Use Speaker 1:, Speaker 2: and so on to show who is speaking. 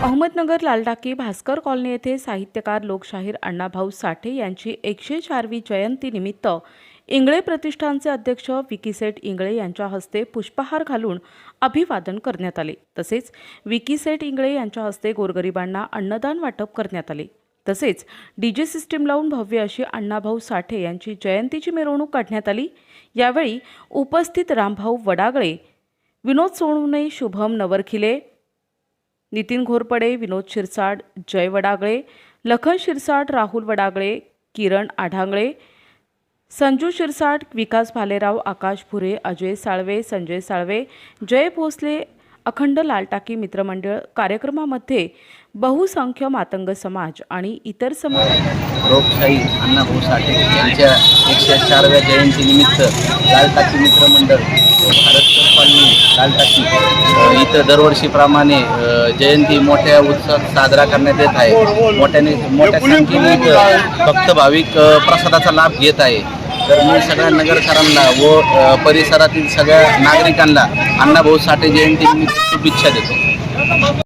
Speaker 1: Ahmednagar लालटाकी Bhaskar colony येथे साहित्यकार लोकशाहीर अण्णाभाऊ साठे यांची 104वी जयंती निमित्त इंगळे प्रतिष्ठानचे अध्यक्ष विकीसेठ इंगळे यांच्या हस्ते पुष्पहार घालून अभिवादन करण्यात आले। तसेच विकीसेठ इंगळे यांच्या हस्ते गोरगरिबांना अन्नदान वाटप करण्यात आले। तसेच डीजे सिस्टीम लावून भव्य अशी अण्णाभाऊ साठे यांची जयंतीची मिरवणूक काढण्यात आली। यावेळी उपस्थित रामभाऊ वडागळे, विनोद सोनवणे, शुभम नवरखिले, नितीन घोरपडे, विनोद शिरसाट, जय वडागळे, लखन शिरसाट, राहुल वडागळे, किरण आढांगळे, संजू शिरसाट, विकास भालेराव, आकाश भुरे, अजय साळवे, संजय साळवे, जय भोसले, अखंड लालटाकी मित्रमंडळ कार्यक्रमामध्ये बहुसंख्य मातंग समाज आणि इतर समाज
Speaker 2: लोकशाही अण्णाभाऊ साठे यांच्या 104व्या जयंतीनिमित्त लालटाकी मित्रमंडळ भारतकर कॉलनी लालटाकी इथं दरवर्षीप्रमाणे जयंती मोठ्या उत्साहात साजरा करण्यात येत आहे। मोठ्या संख्येने इथं भक्त भाविक प्रसादाचा लाभ घेत आहे। तर मी सगळ्या नगरकरांना व परिसरातील सगळ्या नागरिकांना अण्णाभाऊ साठे जयंतीनिमित्त शुभेच्छा देतो।